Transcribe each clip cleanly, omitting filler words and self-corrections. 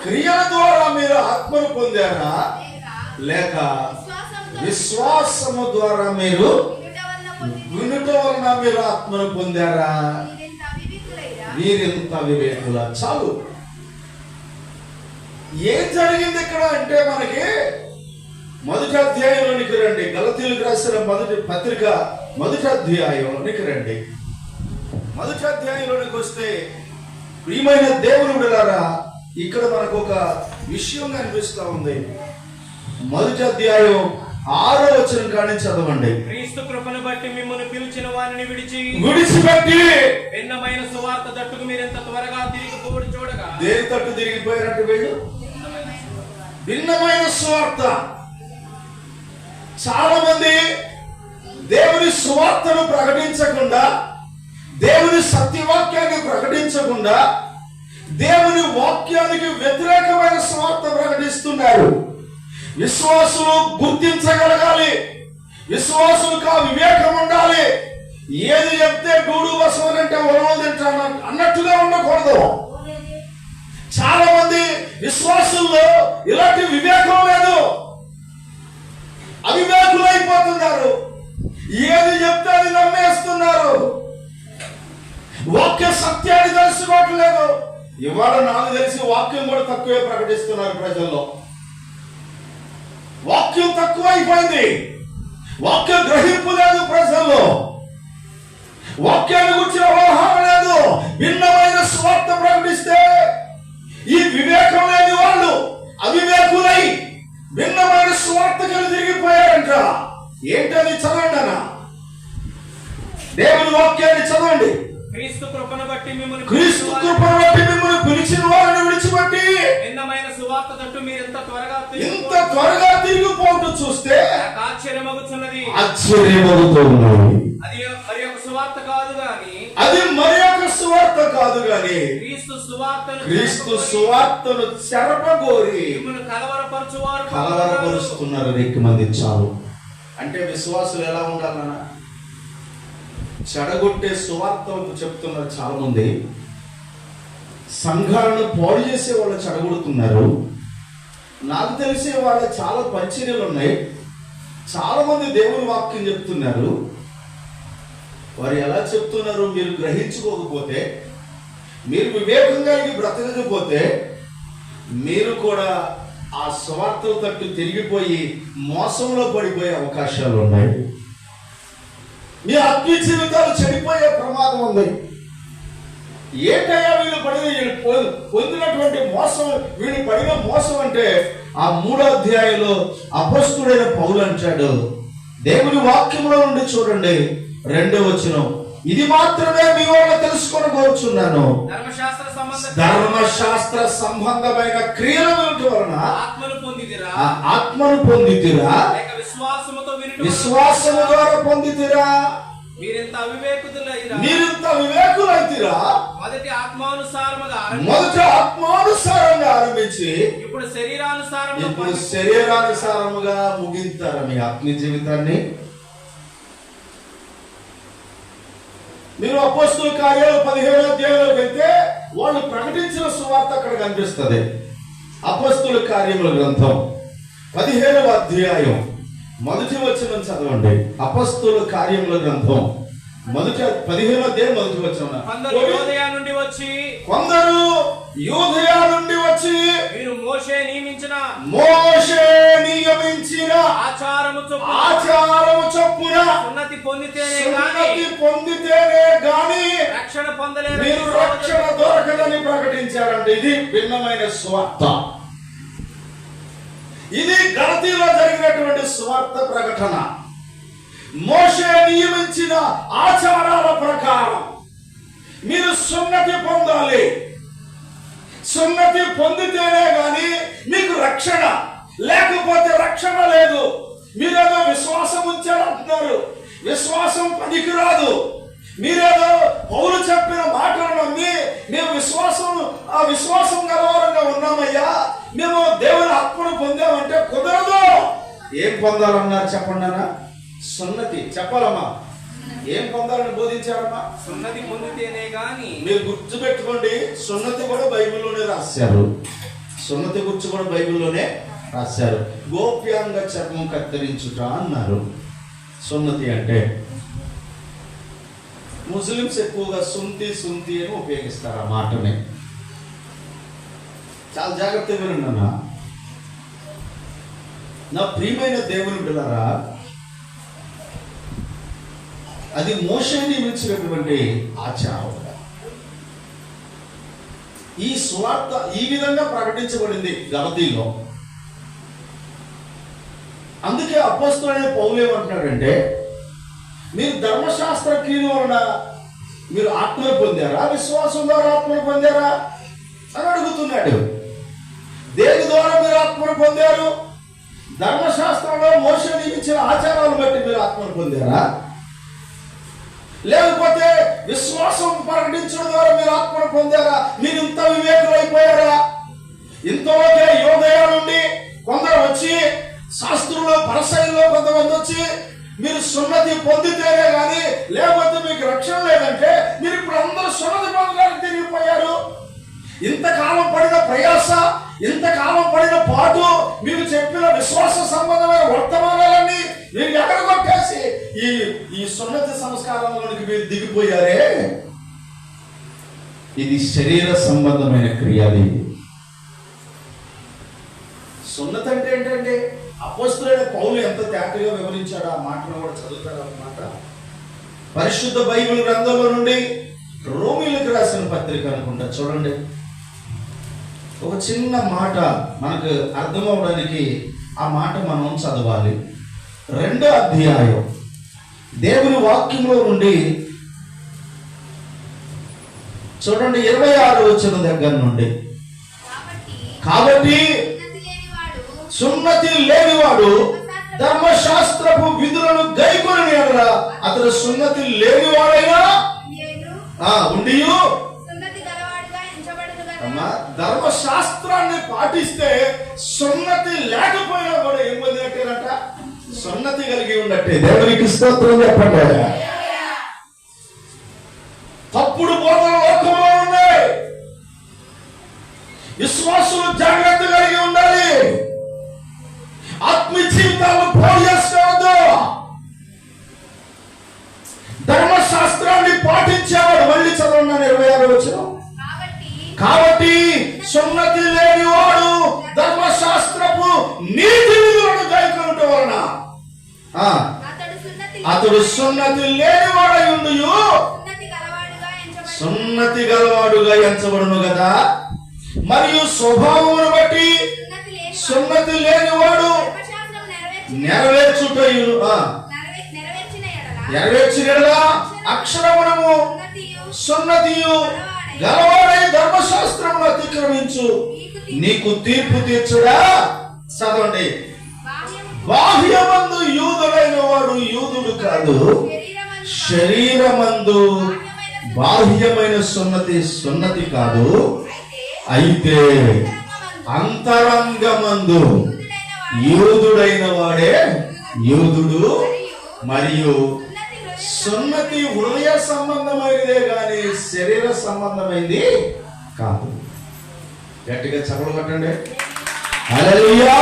క్రియల ద్వారా మీరు ఆత్మను పొందారా లేక విశ్వాసము ద్వారా మీరు వినుట వలన మీరు ఆత్మను పొందారా? వీరింత వివేకుల. చాలు. ఏం జరిగింది ఇక్కడ అంటే మనకి మొదటి అధ్యాయంలోనికి రండి. గలతీయులకు రాసిన మొదటి పత్రిక మొదటి అధ్యాయంలోనికి రండి. మొదటి అధ్యాయంలోనికి వస్తే ప్రియమైన దేవుని బిడ్డలారా, ఇక్కడ మనకు ఒక విషయం కనిపిస్తా ఉంది. మొదటి అధ్యాయం 6వ వచనం కాడి నుంచి చదవండి. క్రీస్తు కృపను బట్టి మిమ్మల్ని పిలిచిన వారిని విడిచిపెట్టి భిన్నమైన సువార్త తట్టుకు మీరెంత త్వరగా తిరిగిపోవడం చూడగా. దేని తట్టు తిరిగిపోయినట్టు వీళ్ళు? భిన్నమైన సువార్త. చాలా మంది దేవుని సువార్తను ప్రకటించకుండా, దేవుని సత్యవాక్యాన్ని ప్రకటించకుండా, దేవుని వాక్యానికి వ్యతిరేకమైన సువార్త ప్రకటిస్తున్నారు. విశ్వాసులు గుర్తించగలగాలి, విశ్వాసులకు ఆ వివేకం ఉండాలి. ఏది చెప్తే గూడు బసవని అంటే ఉలవలు తింటాను అన్నట్టుగా ఉండకూడదు. చాలా మంది విశ్వాసుల్లో ఇలాంటి వివేకం లేదు, అవివేకులైపోతున్నారు. ఏది చెప్తే అది నమ్మేస్తున్నారు, వాక్య సత్యాన్ని తెలుసుకోవట్లేదు. ఇవాళ నాకు తెలిసి వాక్యం కూడా తక్కువే ప్రకటిస్తున్నారు ప్రజల్లో. వాక్యం తక్కువైపోయింది, వాక్య గ్రహింపు లేదు ప్రజల్లో, వాక్యాన్ని గురించి అవగాహన లేదు. భిన్నమైన స్వార్థ ప్రకటిస్తే ఈ వివేకం లేని వాళ్ళు అవివేకులై భిన్నమైన స్వార్థకులు తిరిగిపోయారంట. ఏంటని చదవండి అన్న, దేవుని వాక్యాన్ని చదవండి. క్రీస్తు కృపను బట్టి మిమ్మల్ని పిలిచిన వారిని విడిచిపెట్టి భిన్నమైన సువార్త తట్టు మీరు ఇంత త్వరగా తిరిగిపోవడం చూస్తే ఆశ్చర్యమగుతున్నది. అది మరి ఒక సువార్త కాదు గాని క్రీస్తు సువార్తను చెరపగోరి కలవరపరుస్తున్నారు అనేక మంది. చాలు. అంటే విశ్వాసులు ఎలా ఉండాలన్నా చెడగొట్టే సువార్త చెప్తున్నారు చాలా మంది. సంఘాలను పాడు చేసే వాళ్ళు చెడగొడుతున్నారు. నాకు తెలిసే వాళ్ళ చాలా పరిచర్యలు ఉన్నాయి. చాలా మంది దేవుని వాక్యం చెప్తున్నారు. వారు ఎలా చెప్తున్నారు మీరు గ్రహించుకోకపోతే, మీరు వివేకం కలిగి బ్రతకకపోతే, మీరు కూడా ఆ సువార్తల తట్టు తిరిగిపోయి మోసంలో పడిపోయే అవకాశాలు ఉన్నాయి. మీ ఆత్మీయ జీవితాలు చెడిపోయే ప్రమాదం ఉంది. ఏంటయ్యా వీళ్ళు పొందినటువంటి మోసం, వీళ్ళు పడిన మోసం అంటే ఆ 3వ అధ్యాయంలో అపొస్తలుడైన పౌలు అంటాడు. దేవుని వాక్యంలో నుండి చూడండి 2వ వచనం, ఇది మాత్రమే మీ వల్ల తెలుసుకొని కోరుచున్నాను, ధర్మశాస్త్ర సంబంధమైన క్రియల వలన ఆత్మను పొందితిరా, విశ్వాసము ద్వారా పొందితిరా, మీరింత వివేకులైతిరా. మొదటి ఆత్మానుసారంగా ఆరంభించి ఇప్పుడు శరీరానుసారముగా ముగింతారా మీ ఆత్మీయ జీవితాన్ని? మీరు అపోస్తలుల కార్యాలు 15వ అధ్యాయంలోకి వెళ్తే వాళ్ళు ప్రకటించిన సువార్త అక్కడ కనిపిస్తుంది. అపోస్తలుల కార్యముల గ్రంథం 15వ అధ్యాయం 1వ వచనం చదవండి. అపోస్తలుల కార్యముల గ్రంథం 15వ అధ్యాయం 1వ వచనం. కొందరు యూదయ నుండి వచ్చి మీరు మోషే నియమించిన ఆచారము చొప్పున సున్నతి పొందితేనే గాని రక్షణ పొందలేరు, మీరు రక్షణ దొరకదని ప్రకటించారంటే ఇది భిన్నమైన సువార్త. ఇది గలతీలో జరిగినటువంటి సువార్త ప్రకటన. మోషే నియమించిన ఆచారాల ప్రకారం మీరు సున్నతి పొందాలి. సున్నతి పొందితేనే గాని మీకు రక్షణ, లేకపోతే రక్షణ లేదు. మీరేదో విశ్వాసం ఉంచారంటున్నారు, విశ్వాసం పనికిరాదు. మీరేదో పౌలు చెప్పిన మాటలు నమ్మి మేము ఆ విశ్వాసం గలవారంగా ఉన్నామయ్యా, మేము దేవుని ఆత్మను పొందామంటే కుదరదు. ఏం పొందాలన్నారు చెప్పండి అన్న? సున్నతి. చెప్పాలమ్మా, ఏం పొందాలని బోధించారమ్మా? సున్నతి పొందితేనే గాని. మీరు గుర్తుపెట్టుకోండి, సున్నతి కూడా బైబిల్లోనే రాశారు. సున్నతి గురించి కూడా బైబిల్లోనే రాశారు. గోప్యాంగ చర్మం కత్తిరించుట అన్నారు. సున్నతి అంటే ముస్లిమ్స్ ఎక్కువగా సుంతి సుంతి అని ఉపయోగిస్తారు ఆ మాటని. చాలా జాగ్రత్తగా వినండి అన్న. నా ప్రియమైన దేవుని బిడ్డలారా, అది మోషే నియమించినటువంటి ఆచారం. ఈ సువార్త ఈ విధంగా ప్రకటించబడింది గలతీలో. అందుకే అపోస్తలుడైన పౌలు ఏమంటున్నాడంటే, మీరు ధర్మశాస్త్ర క్రియల వలన మీరు ఆత్మను పొందారా, విశ్వాసం ద్వారా ఆత్మను పొందారా అని అడుగుతున్నాడు. దేని ద్వారా మీరు ఆత్మను పొందారు? ధర్మశాస్త్రంలో మోషే నియమించిన ఆచారాలను బట్టి మీరు ఆత్మను పొందారా, లేకపోతే విశ్వాసం ప్రకటించడం ద్వారా మీరు ఆత్మను పొందారా? మీరు ఇంత వివేకులైపోయారా? ఇంతలోకే యోదయ నుండి కొందరు వచ్చి, శాస్త్రులు పరిసయ్యుల్లో కొంతమంది వచ్చి, మీరు సున్నతి పొందితేనే కానీ లేకపోతే మీకు రక్షణ లేదంటే మీరు ఇప్పుడు అందరూ సున్నతి పొందడానికి తిరిగిపోయారు. ఇంతకాలం పడిన ప్రయాస, ఇంతకాలం పడిన పాటు, మీరు చెప్పిన విశ్వాస సంబంధమైన వర్తమానాలన్నీ మీరు ఎగరగొట్టేసి ఈ సున్నతి సంస్కారంలోనికి మీరు దిగిపోయారే. ఇది శరీర సంబంధమైన క్రియది. సున్నతి అంటే ఏంటంటే, అపోస్తలుడైన పౌలు ఎంత తేటగా వివరించాడో ఆ మాటను కూడా చదువుతారు అన్నమాట. పరిశుద్ధ బైబిల్ గ్రంథంలో నుండి రోమీలకు రాసిన పత్రిక అనుకుంటా, చూడండి. ఒక చిన్న మాట మనకు అర్థమవడానికి ఆ మాట మనం చదవాలి. 2వ అధ్యాయం దేవుని వాక్యంలో నుండి చూడండి, 26వ వచనం దగ్గర నుండి. కాబట్టి సున్నతి లేనివాడు ధర్మశాస్త్రపు విధులను గైకొని అనరా, అతడు సున్నతి లేనివాడైనా ఉండి ధర్మశాస్త్రాన్ని పాటిస్తే సున్నతి లేకపోయినా కూడా ఏం పొందినట్టేనట? సున్నతి కలిగి ఉన్నట్టే. దేవునికి స్తోత్రం చెప్పండి. తప్పుడు బోధన లోకంలో ఉన్నాయి. విశ్వాసులు జాగ్రత్త కలిగి ఉండాలి. ఆత్మీయ జీవితాలను పాడు చేసుకోవద్దు. ధర్మశాస్త్రాన్ని పాటించేవాడు, మళ్ళీ చదవండి 26వ వచనం. కాబట్టి సున్నతి లేనివాడు ధర్మశాస్త్రపు నీతి విధులను గైకొనుట వలన అతడు సున్నతి లేనివాడై ఉండి సున్నతి గలవాడుగా ఎంచబడును కదా. మరియు స్వభావమును బట్టి సున్నతి లేనివాడు నెరవేర్చిన అక్షరమునము సున్నతియు గలవాడై ధర్మశాస్త్రమును అతిక్రమించు నీకు తీర్పు తీర్చుడా. చదవండి. బాహ్యమందు యూదుడైన వాడు యూదుడు కాదు, శరీరమందు బాహ్యమైన సున్నతి కాదు, అయితే అంతరంగమందు యూదుడైన వాడే యూదుడు. మరియు సున్నతి హృదయ సంబంధమైనదే గాని శరీర సంబంధమైంది కాదు. గట్టిగా చప్పట్లు కొట్టండి. హల్లెలూయా.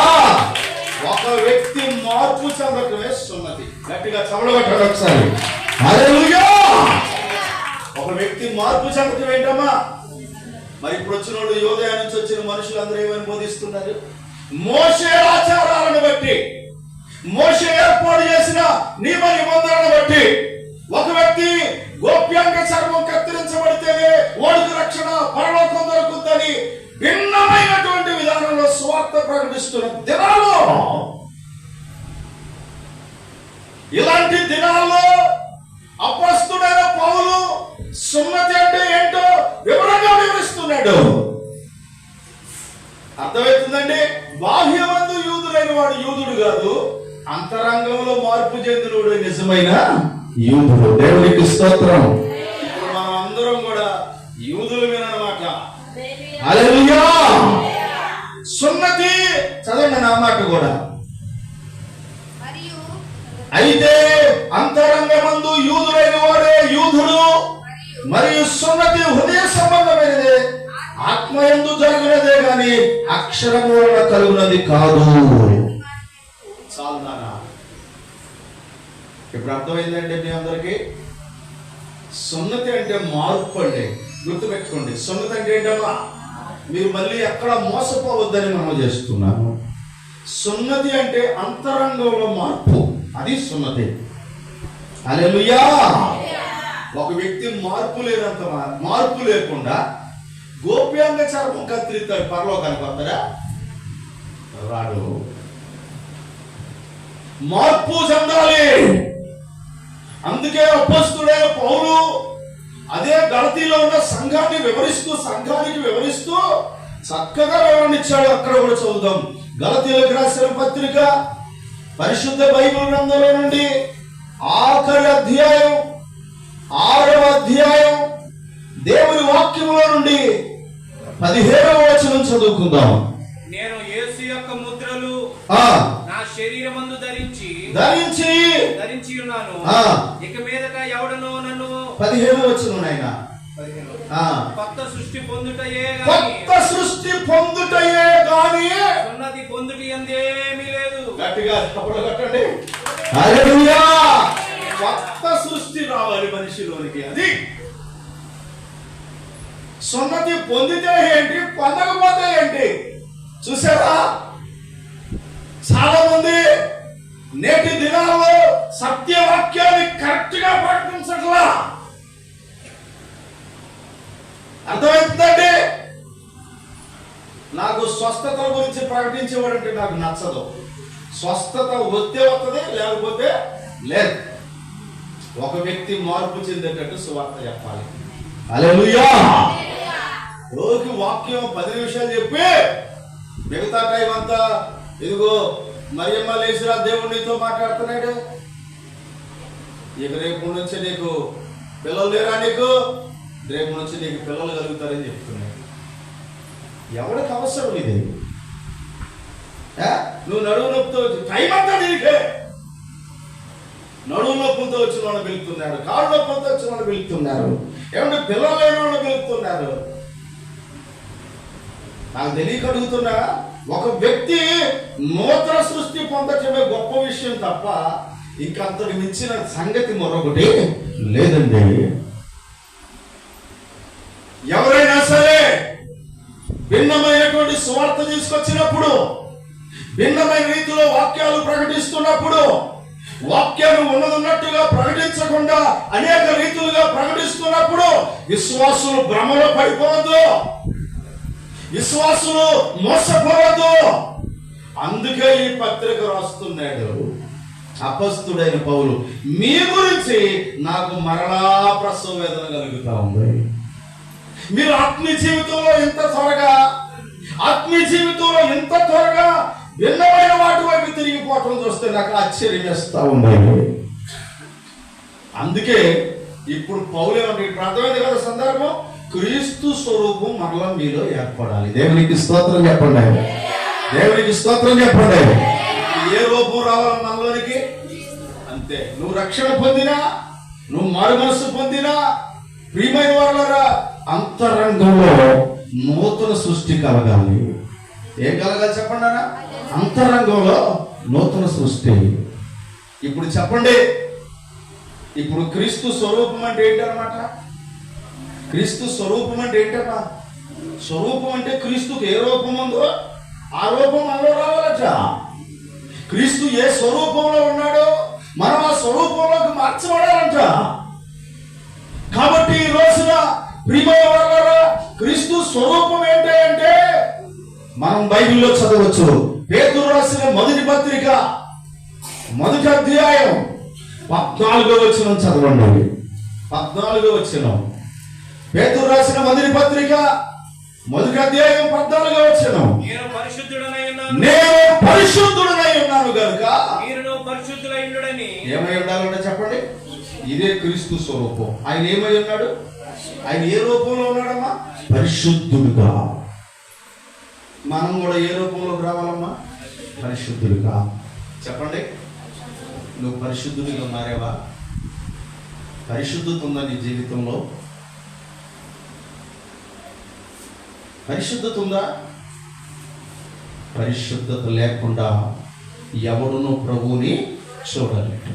ఒక వ్యక్తి మార్పు చెందటమే సున్నతి. గట్టిగా చప్పట్లు కొట్టండి ఒకసారి. హల్లెలూయా. ఒక వ్యక్తి మార్పు చెందటం ఏంటమ్మా? మరి ఇప్పుడు వచ్చిన వాళ్ళు, యోదయ నుంచి వచ్చిన మనుషులందరూ ఏమని బోధిస్తున్నారు? మోషే ఆచారాలను బట్టి, మోషే ఏర్పాటు చేసిన నియమ నిబంధనలను బట్టి ఒక వ్యక్తి గోప్యాంగ చర్మం కత్తిరించబడితేనే వాడికి రక్షణ, పరలోకం దొరుకుతుందని భిన్నమైనటువంటి విధానంలో సువార్త ప్రకటిస్తున్న దినాల్లో, ఇలాంటి దినాల్లో అపొస్తలుడైన పౌలు సున్నతి అంటే ఏంటో వివరంగా వివరిస్తున్నాడు. అర్థమవుతుందండి? బాహ్యమందు యూదుడైన వాడు యూదుడు కాదు, అంతరంగంలో మార్పు చెందినోడు నిజమైన యూదుడు. దేవునికి స్తోత్రం. ఇప్పుడు మనం అందరం కూడా యూదులు వినమాట. హల్లెలూయా. సున్నతి చదవండి నా మాట కూడా. అయితే అంతరంగమందు యూదుడైన గాని అక్షరము వలన కలుగునది కాదు. చాలు నాన్న. ఇప్పుడు అర్థమైందండి మీ అందరికి? సున్నతి అంటే మార్పు అండి. గుర్తుపెట్టుకోండి, సున్నతి అంటే ఏంటమ్మా? మీరు మళ్ళీ ఎక్కడ మోసపోవద్దని మనం చేస్తున్నాము. సున్నతి అంటే అంతరంగంలో మార్పు, అది సున్నతి. హల్లెలూయా. ఒక వ్యక్తి మార్పు లేకుండా గోప్యంగా చర్మం కత్తిరిస్తాడు, పరలోకానికి వస్తాడా? రాడు. మార్పు చెందాలి. అందుకే అపొస్తలుడైన పౌలు అదే గలతీలో ఉన్న సంఘానికి వివరిస్తూ చక్కగా వివరణ ఇచ్చాడు. అక్కడ కూడా చదువుదాం. గలతీలకు రాసిన పత్రిక పరిశుద్ధ బైబిల్ గ్రంథంలో నుండి ఆఖరి అధ్యాయం 6వ అధ్యాయం దేవుని వాక్యములో నుండి 17వ వచనం చదువుకుందాం. నేను యేసు యొక్క ముద్రలు నా శరీరమందు ధరించి ఉన్నాను. ఇక మీదట ఎవడనో నన్ను 17వ వచనం నాయన. కొత్త సృష్టి పొందుటయే గాని ఉన్నది పొందుటి అందేమీ లేదు. గట్టిగా చప్పట్లు కొట్టండి. హల్లెలూయా. కొత్త సృష్టి రావాలి మనిషిలోనికి. అది సున్నతి పొందితే ఏంటి, పొందకపోతే ఏంటి? చూసారా, చాలా మంది నేటి దినాల్లో సత్యవాక్యాన్ని కరెక్ట్ గా ప్రకటించట్లా. అర్థమవుతుందండి? నాకు స్వస్థత గురించి ప్రకటించేవాడంటే నాకు నచ్చదు. స్వస్థత వస్తే వస్తుంది, లేకపోతే లేదు. ఒక వ్యక్తి మార్పు చెందేటట్టు సువార్త చెప్పాలి. హల్లెలూయా. రోజుకి వాక్యం 10 నిమిషాలు చెప్పి మిగతా టైం అంతా ఇదిగో మరియమ్మ లేచిరా, దేవుడు నీతో మాట్లాడుతున్నాడు. ఇక రేపు నుంచి నీకు పిల్లలు లేరా, నీకు రేపు నుంచి నీకు పిల్లలు కలుగుతారని చెప్తున్నాడు. ఎవరికి అవసరం ఇది? నువ్వు నడువు నొప్పితో టైం అంతా నీకే. నడువు నొప్పులతో వచ్చిన వాళ్ళు పిలుస్తున్నారు, కాళ్ళు నొప్పులతో వచ్చిన వాళ్ళు పిలుస్తున్నారు, ఏమంటే పిల్లలు లేని వాళ్ళు పిలుస్తున్నారు. నాకు తెలియక అడుగుతున్నా, ఒక వ్యక్తి నూతన సృష్టి పొందటమే గొప్ప విషయం తప్ప ఇంకంతటి మించిన సంగతి మరొకటి లేదండి. ఎవరైనా సరే భిన్నమైనటువంటి సువార్త తీసుకొచ్చినప్పుడు, భిన్నమైన రీతిలో వాక్యాలు ప్రకటిస్తున్నప్పుడు, వాక్యాన్ని ఉన్నదన్నట్టుగా ప్రకటించకుండా అనేక రీతులుగా ప్రకటిస్తున్నప్పుడు విశ్వాసులు భ్రమలో పడిపోవద్దు, విశ్వాసులు మోసపోవద్దు. అందుకే ఈ పత్రిక రాస్తున్నాడు అపొస్తలుడైన పౌలు. మీ గురించి నాకు మరలా ప్రసవ వేదన కలుగుతా ఉంది. మీరు ఆత్మీయ జీవితంలో ఇంత త్వరగా భిన్నమైన వాటి వైపు తిరిగిపోవటం చూస్తే నాకు ఆశ్చర్యం వేస్తా ఉంది. అందుకే ఇప్పుడు పౌలు ఏమంటే, ఇప్పుడు అర్థమైంది కదా సందర్భం, క్రీస్తు స్వరూపం మరలా మీలో ఏర్పడాలి. దేవునికి స్తోత్రం చెప్పండి. దేవునికి స్తోత్రం చెప్పండి. ఏ రూపం రావాలి మనలోనికి? అంతే. నువ్వు రక్షణ పొందినా, నువ్వు మారు మనస్సు పొందినా, ప్రియమైన వారులారా, అంతరంగంలో నూతన సృష్టి కలగాలి. ఏం కలగాలి చెప్పండి అన్న? అంతరంగంలో నూతన సృష్టి. ఇప్పుడు చెప్పండి, ఇప్పుడు క్రీస్తు స్వరూపం అంటే ఏంటన్నమాట? క్రీస్తు స్వరూపం అంటే ఏంటమ్మా? స్వరూపం అంటే క్రీస్తుకు ఏ రూపం ఉందో ఆ రూపం మనలో రావాలట. క్రీస్తు ఏ స్వరూపంలో ఉన్నాడో మనం ఆ స్వరూపంలోకి మార్చబడాలంట. కాబట్టి ఈ రోజున ప్రియమైన వారులారా, క్రీస్తు స్వరూపం ఏంటి అంటే మనం బైబిల్లో చదవచ్చు. పేతురు రాసిన మొదటి పత్రిక 1వ అధ్యాయం 14వ వచనం చదవండి. 14వ వచనం. పేతురు రాసిన మొదటి పత్రిక 1వ అధ్యాయం 14వ వచనం. నేను పరిశుద్ధుడనై ఉన్నాను గనుక మీరును పరిశుద్ధులై ఉండుడని. ఏమై ఉండాలంటే చెప్పండి, ఇదే క్రీస్తు స్వరూపం. ఆయన ఏమై ఉన్నాడు? ఆయన ఏ రూపంలో ఉన్నాడమ్మా? పరిశుద్ధుడుగా. మనం కూడా ఏ రూపంలోకి రావాలమ్మా? పరిశుద్ధుడుగా. చెప్పండి, నువ్వు పరిశుద్ధుడిగా మారేవా? పరిశుద్ధత ఉందా నీ జీవితంలో? పరిశుద్ధత ఉందా? పరిశుద్ధత లేకుండా ఎవడును ప్రభువుని చూడలేడు.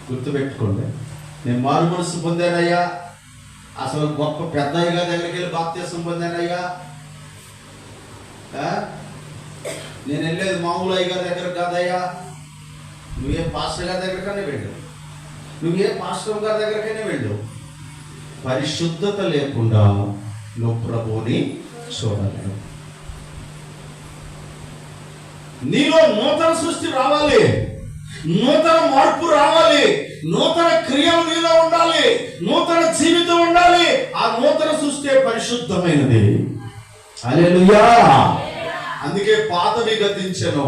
గుర్తుపెట్టుకోండి, నేను మారు మనసు పొందానయ్యా, అసలు గొప్ప పెద్దయ్యగా దగ్గరికి వెళ్ళి బాప్తీసం పొందానయ్యా, నేను వెళ్ళేది మామూలు అయ్యగారి దగ్గర కాదయ్యా, నువ్వే పాస్టర్ గారి దగ్గరకనే వెళ్ళు, నువ్వే పాస్టర్ గారి దగ్గరకైనా వెళ్ళు. పరిశుద్ధత లేకుండా నువ్వు ప్రభువుని చూడలేవు. నీలో నూతన సృష్టి రావాలి, నూతన మార్పు రావాలి, నూతన క్రియలు నీలో ఉండాలి, నూతన జీవితం ఉండాలి. ఆ నూతన సృష్టి పరిశుద్ధమైనది. హల్లెలూయా. అందుకే పాతవి గతించెను,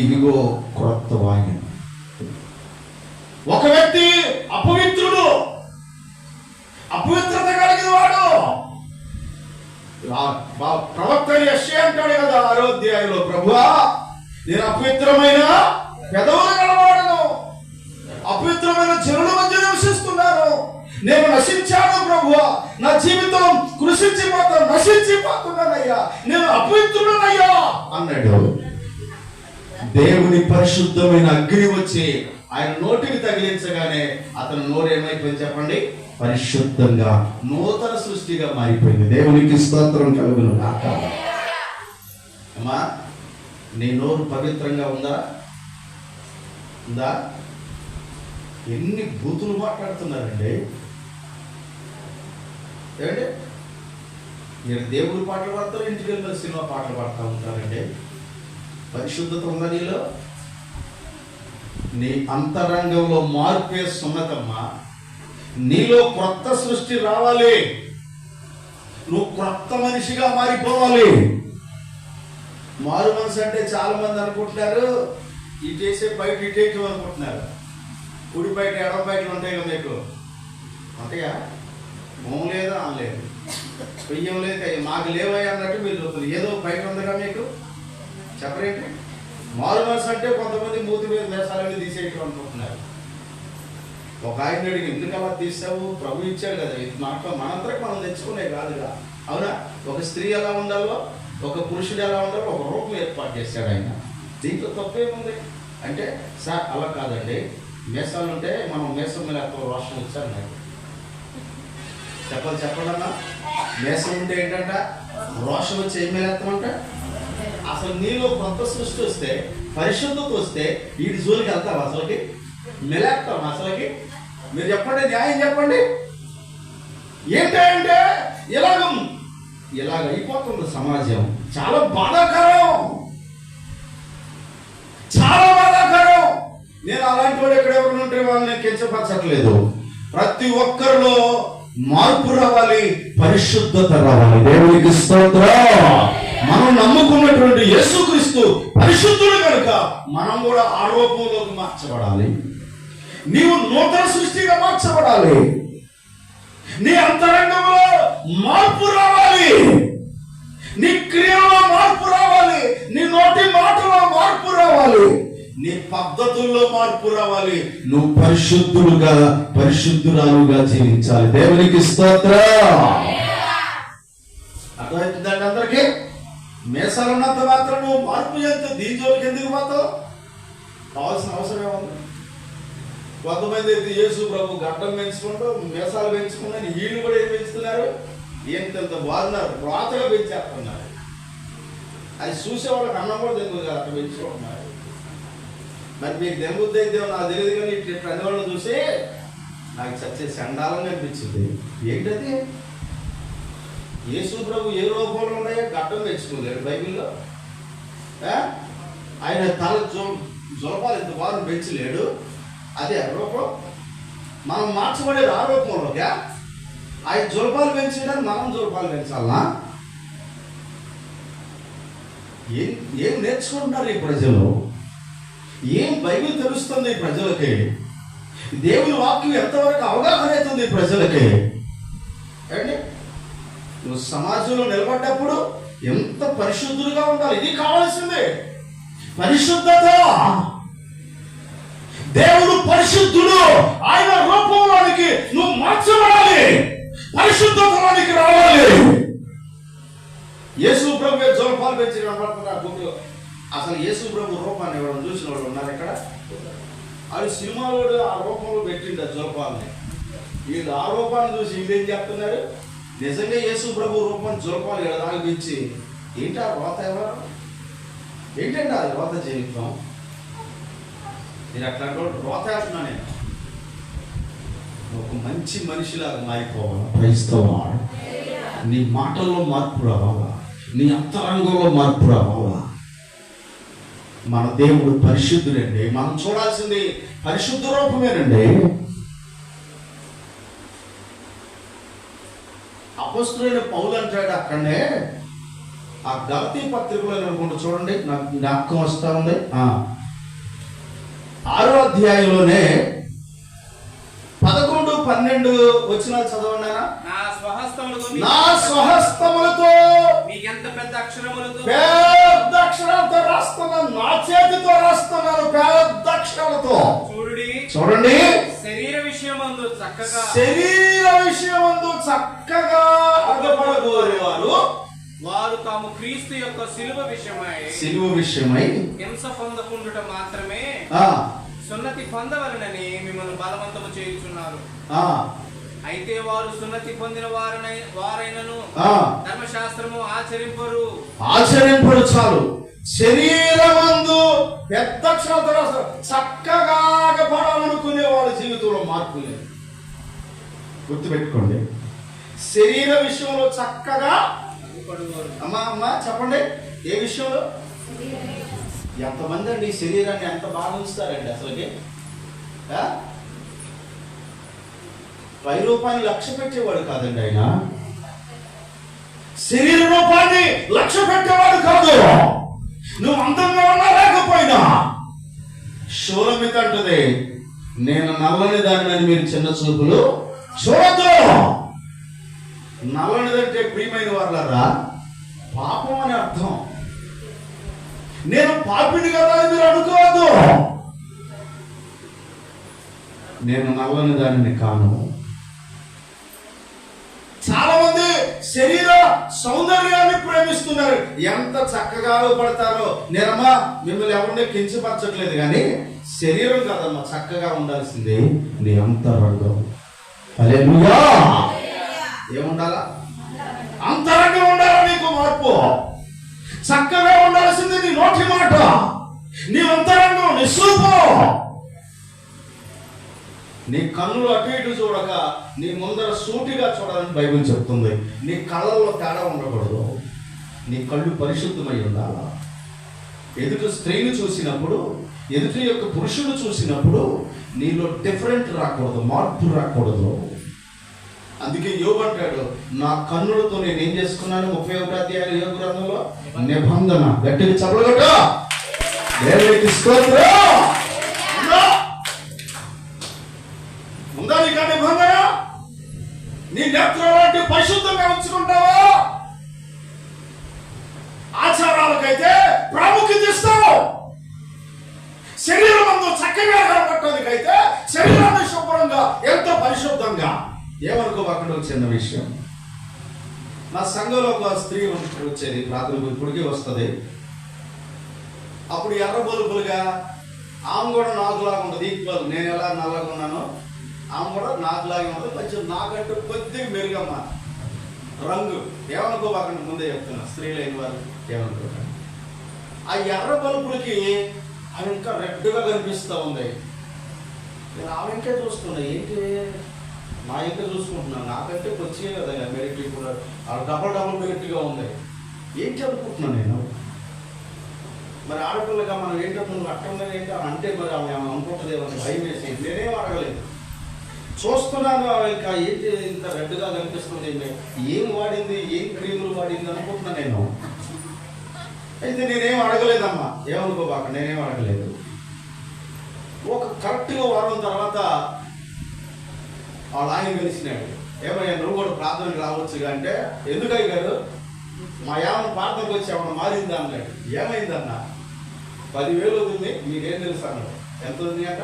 ఇవిగో క్రొత్త వాయను. ఒక వ్యక్తి అపవిత్రుడు, అపవిత్రత కలిగిన వాడు. ప్రవక్త యెషయా అంటాడు కదా 6వ అధ్యాయంలో, ప్రభువా నేను అపవిత్రమైన పెదవులు గలవాడను, అపవిత్రమైన జనుల మధ్య నివసిస్తున్నాను, నేను నశించాను ప్రభువా, నా జీవితం నశించిపోతున్నానయ్యా, నేను అపవిత్రుడనయ్యా అన్నాడు. దేవుని పరిశుద్ధమైన అగ్ని వచ్చి ఆయన నోటికి తగిలించగానే అతను నోరు ఏమైపోయింది చెప్పండి? పరిశుద్ధంగా నూతన సృష్టిగా మారిపోయింది. దేవునికి స్తోత్రం కలుగును గాక. అమ్మా, నీ నోరు పవిత్రంగా ఉందా? ఎన్ని బూతులు మాట్లాడుతున్నారండి. ఏమండి, మీరు దేవుడి పాటలు పాడతారు, ఇంటికి వెళ్ళి సినిమా పాటలు పాడుతూ ఉంటారండి. పరిశుద్ధత ఉందా నీలో? నీ అంతరంగంలో మార్పే సున్నతమ్మా. నీలో క్రొత్త సృష్టి రావాలి, నువ్వు క్రొత్త మనిషిగా మారిపోవాలి. మారు మనసు అంటే చాలా మంది అనుకుంటున్నారు, ఇటేసే బయట ఇటేయటం అనుకుంటున్నారు. కుడి బయట ఎడమ బయటలు ఉంటాయి కదా, మీకు ఉంటాయా? భూమి లేదు, అనలేదు, బియ్యం లేదు, మాకు లేవయ్యా అన్నట్టు మీరు చూస్తారు. ఏదో బయట ఉందిగా మీకు, చెప్పరేంటి? మారు మనసు అంటే కొంతమంది మూతి మీద మేసాలని తీసేయటం అనుకుంటున్నారు. ఒక ఆయన అడిగి, ఎందుకు అలా తీసావు? ప్రభు ఇచ్చాడు కదా, ఇది మనంతరకు మనం తెచ్చుకునే కాదుగా, అవునా? ఒక స్త్రీ ఎలా ఉండాలో, ఒక పురుషుడు ఎలా ఉండాలో ఒక రూపం ఏర్పాటు చేశాడు ఆయన. దీంట్లో తప్పేముంది అంటే, సార్ అలా కాదండి, మేసాలు ఉంటే మనం మేసం మీద రోషం వచ్చారు నాకు చెప్పండి అన్నా. మేసం ఉంటే ఏంటంట? రోషం వచ్చి ఏం మేలేస్తామంట? అసలు నీలో కొత్త సృష్టి వస్తే, పరిశుద్ధత వస్తే, వీటి జోలికి వెళ్తాం అసలుకి? మెలేస్తాం అసలుకి? మీరు చెప్పండి, న్యాయం చెప్పండి. ఏంటంటే ఇలాగ అయిపోతుంది సమాజం. చాలా బాధాకరం, చాలా బాధాకరం. నేను అలాంటి వాడు ఎక్కడెవరు ఉంటే వాళ్ళని కించపరచట్లేదు. ప్రతి ఒక్కరిలో మార్పు రావాలి, పరిశుద్ధత రావాలి. దేవునికి స్తోత్రం. మనం నమ్ముకున్నటువంటి యేసుక్రీస్తు పరిశుద్ధుడు కనుక మనం కూడా ఆ రూపంలోకి మార్చబడాలి. నీవు నూతన సృష్టిగా మార్చబడాలి. నీ అంతరంగంలో మార్పు రావాలి, నీ క్రియలో మార్పు రావాలి, నీ నోటి మాటలో మార్పు రావాలి, నీ పద్ధతుల్లో మార్పు రావాలి. నువ్వు పరిశుద్ధురాలుగా జీవించాలి. దేవునికి స్తోత్రం. అర్థమవుతుందండి అందరికీ? మేసాలు ఉన్నంత మాత్రం నువ్వు మార్పు చేస్తే దీని జోలికి ఎందుకు పోతావు? కావాల్సిన అవసరం ఏముంది? కొంతమంది అయితే యేసు ప్రభు గడ్డం పెంచుకుంటూ మేసాలు పెంచుకున్నా, వీళ్ళు కూడా ఏం పెంచుతున్నారు? ఎంత బాగున్నారు, రాతగా పెంచేస్తున్నారు. అది చూసేవాళ్ళకి అన్నం కూడా తెలుగు కదా, అట్లా పెంచుకుంటున్నారు. మరి మీకు దెంగుద్ది అయితే నాకు తెలియదు, కానీ ఇట్లా అనేవాళ్ళని చూసి నాకు చచ్చే చండాలంగా అనిపించింది. ఏంటది? యేసు ప్రభు ఏ రూపంలో ఉన్నాయో గడ్డం పెంచుకోలేడు బైబిల్లో. ఆయన తల జొలపాలు ఇంత బాగా పెంచలేడు. అదే రూపం. మనం మార్చబడేది ఆ రూపంలోగా. ఆయన జొలపాలు పెంచడానికి మనం జొలపాలు పెంచాలనా? ఏం నేర్చుకుంటున్నారు ఈ ప్రజలు? ఏం బైబిల్ తెలుస్తుంది ఈ ప్రజలకి? దేవుని వాక్యం ఎంతవరకు అవగాహన అవుతుంది ఈ ప్రజలకి? అండి, నువ్వు సమాజంలో నిలబడ్డప్పుడు ఎంత పరిశుద్ధులుగా ఉండాలి. ఇది కావాల్సిందే, పరిశుద్ధత. దేవుడు పరిశుద్ధుడు. ఆయన రూపంలోనికి నువ్వు మార్చబడాలి, పరిశుద్ధతలోనికి రావాలి. యేసు ప్రభు జోలపాలు పెంచి కనబడుతున్నారు గుడ్డు. అసలు యేసు ప్రభు రూపాన్ని ఎవరు చూసిన వాళ్ళు ఉన్నారు ఇక్కడ? అది సినిమాలో ఆ రూపంలో పెట్టిండు ఆ జోలపాలని. వీళ్ళు ఆ రూపాన్ని చూసి వీళ్ళు ఏం చెప్తున్నారు? నిజంగా యేసు ప్రభు రూపాన్ని జోలపాలు ఎడదాకా పెంచి ఏంటి ఆ రోత ఎవరు? ఏంటంటే అది రోత జీవితం. నేను అట్లా రోత వేస్తున్నా. నేను ఒక మంచి మనిషిలాగా మారిపోవాలి. క్రైస్తవాడు నీ మాటల్లో మార్పు రావాలా, నీ అంతరంగంలో మార్పు రావాలా. మన దేవుడు పరిశుద్ధుడండి. మనం చూడాల్సింది పరిశుద్ధ రూపమేనండి. అపొస్తలుడైన పౌలు అంటాడు అక్కడనే ఆ గలతీ పత్రికలో అనుకుంటూ చూడండి, నాకు జ్ఞాపకం వస్తా ఉంది. 6వ అధ్యాయంలోనే 11, 12 వచనాలు చదవన్నారా? నా స్వహస్తములతో మీకెంత పెద్ద అక్షరములతో రాస్తున్నాను, నా చేతితో రాస్తున్నాను పెద్ద అక్షరాలతో. చూడండి శరీర విషయమందు చక్కగా అగపడగోరేవారు వారు తాము క్రీస్తు యొక్క సిలువ విషయమై హింస పొందకుండుట మాత్రమే సున్నతి పొందవలనని మిమ్మల్ని బలవంతము చేయుచున్నారు. అయితే వారు సున్నతి పొందిన వారైనను ధర్మశాస్త్రము ఆచరింపరు. చాలు శరీరమందు పెద్ద అక్షరాలతో చక్కగా పడాలనుకునే వాళ్ళ జీవితంలో మార్పు లేదు. గుర్తుపెట్టుకోండి, శరీర విషయంలో చక్కగా అమ్మా చెప్పండి. ఏ విషయంలో? ఎంతమంది అండి శరీరాన్ని ఎంత బాగా ఉంచుతారండి అసలుకి? 10 రూపాయలు లక్ష్య పెట్టేవాడు కాదండి ఆయన. శరీర రూపాన్ని లక్ష్య పెట్టేవాడు కాదు. నువ్వు అందంగా ఉన్నా లేకపోయినా. షోలమిత అంటుంది, నేను నల్లని దానిని మీరు చిన్న చూపులు చూడద్దు. నల్లనిదంటే ప్రియమైన వాళ్ళరా పాపం అని అర్థం. నేను పాపిని కదా అని మీరు అనుకోవద్దు. నేను నల్లని దానిని కాను. చాలా మంది శరీర సౌందర్యాన్ని ప్రేమిస్తున్నారు. ఎంత చక్కగా పడతారో. నేనమ్మా మిమ్మల్ని ఎవరిని కించపరచట్లేదు, కానీ శరీరం కాదమ్మా చక్కగా ఉండాల్సింది నీ అంతరంగం. హల్లెలూయా. ఏముండాలా? అంతరంగం ఉండాలా నీకు మార్పు. చక్కగా ఉండాల్సింది నీ నోటి మాట, నీ అంతరంగం, నీ చూపు. నీ కన్నులు అటు ఇటు చూడక నీ ముందర సూటిగా చూడాలని బైబిల్ చెప్తుంది. నీ కళ్ళల్లో తేడా ఉండకూడదు. నీ కళ్ళు పరిశుద్ధమై ఉండాలా. ఎదుటి స్త్రీని చూసినప్పుడు, ఎదుటి యొక్క పురుషుడు చూసినప్పుడు నీలో డిఫరెంట్ రాకూడదు, మార్పు రాకూడదు. అందుకే యోబు అంటాడు, నా కన్నులతో నేను ఏం చేసుకున్నాను? 31వ అధ్యాయం యోబు గ్రంథంలో నిబంధన. గట్టిగా చప్పలగొట్ట. దేవునికి స్తోత్రం. ఉందా నీకు నిబంధన? నీ నేత్రాలంటే పరిశుద్ధంగా ఉంచుకుంటావా? ఆచారాలకైతే ప్రాముఖ్యత ఇస్తావు. శరీరం అందు చక్కగా కనబట్టడానికైతే శరీరాన్ని శుభ్రంగా ఎంతో పరిశుద్ధంగా. ఏమనుకోకుండా చిన్న విషయం, నా సంఘంలో ఒక స్త్రీ వచ్చేది, రాత్రి ఇప్పటికీ వస్తుంది. అప్పుడు ఎర్ర బొలుపులుగా ఆమె కూడా నాకులాగా ఉంటుంది. ఈక్వల్, నేను ఎలా నల్లగా ఉన్నానో ఆమె కూడా నాకులాగే ఉంటుంది. కొంచెం నాకంటూ కొద్దిగా మెరుగమ్మ రంగు. ఏమనుకోకుండా ముందే చెప్తున్నా, స్త్రీలు అయిన వారు ఏమనుకోకండి. ఆ ఎర్ర బలుపులకి ఆమె ఇంకా రెడ్గా కనిపిస్తూ ఉంది. నేను ఆమె ఇంకా చూస్తున్నా, ఏంటి మా ఇంకా చూసుకుంటున్నాను. నాకంటే వచ్చే కదా మెరిట్ కూడా డబల్ మెరిట్గా ఉంది. ఏంటి అనుకుంటున్నాను నేను. మరి ఆడపిల్లగా మనం ఏంటంటే నువ్వు అట్టన్నది ఏంటి అంటే మరి ఆమె అనుకుంటుంది ఏమన్నా భయం వేసి నేనేం అడగలేదు. చూస్తున్నాను ఆమె ఇంకా ఏంటి ఇంత రెడ్గా కనిపిస్తుంది, ఏం వాడింది, ఏం క్రీములు వాడింది అనుకుంటున్నాను నేను. అయితే నేనేం అడగలేదమ్మా, ఏమనుకోబాక, నేనేం అడగలేదు. ఒక కరెక్ట్గా వారం తర్వాత వాళ్ళ ఆయన కలిసినాడు. ఏమయ్యా నువ్వు కూడా ప్రార్థనకు రావచ్చుగా అంటే, ఎందుకయ్య గారు మా ఏమన్నా ప్రార్థనకు వచ్చి ఏమన్నా మారిందా అన్నాడు. ఏమైందన్నా? 10,000 వదిలింది. మీకేం తెలుసు అన్నాడు. ఎంత ఉంది అంట?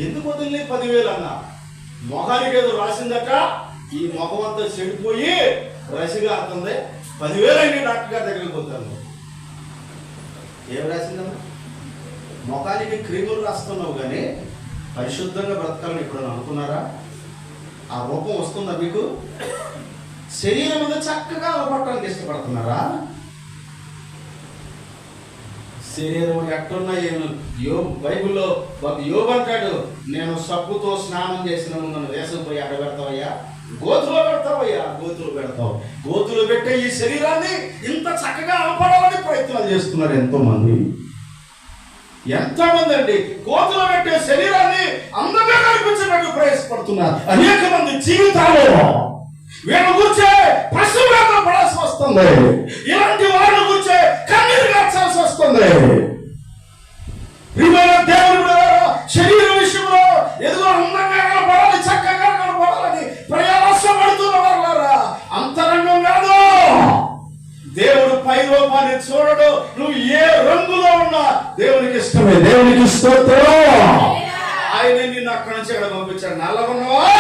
ఎందుకు వదిలింది 10,000 అన్నా? మొహానికి ఏదో రాసిందట, ఈ ముఖం అంతా చెడిపోయి రసిగా అవుతుంది. 10,000 అయినా డాక్టర్ గారి దగ్గరికి పోతాను. ఏం రాసిందమ్మా? ముఖానికి క్రీములు రాస్తున్నావు కానీ పరిశుద్ధంగా బ్రతకాలని ఎప్పుడైనా అనుకున్నారా? ఆ రూపం వస్తుందా మీకు? శరీరం మీద చక్కగా అలపడటానికి ఇష్టపడుతున్నారా? శరీరం ఎట్టున్నా ఏమి బైబిల్లో ఒక యోబు అంటాడు, నేను సబ్బుతో స్నానం చేసిన నన్ను వేసపోయి అడబెడతావయ్యా, గోతులో పెడతావయ్యా, గోతులు పెడతావు. గోతులు పెట్టే ఈ శరీరాన్ని ఇంత చక్కగా అలపడాలని ప్రయత్నాలు చేస్తున్నారు ఎంతో మంది. అండి గోతులో పెట్టే శరీరాన్ని అందంగా కనిపించడానికి ప్రయాసపడుతున్నారు అనేక మంది జీవితాలు. వీళ్ళ గురించే పశువుగా పడాల్సి వస్తుంది, ఇలాంటి వాళ్ళ గురించే కన్నీరు కార్చాల్సి వస్తుంది. దేవుడు శరీర విషయంలో ఎదుగు అందంగా కనపడాలి, చక్కగా కనపడాలని ప్రయాసపడుతున్న వాళ్ళారా, అంతరంగం కాదు. దేవుడు పై రూపాన్ని చూడడు. నువ్వు ఏ రంగులో ఉన్నా దేవునికి ఇష్టమే. దేవునికి స్తోత్రం. ఆయన నిన్ను అక్కడి నుంచి ఇక్కడ పంపించాడు. నల్లగా ఉన్నావా,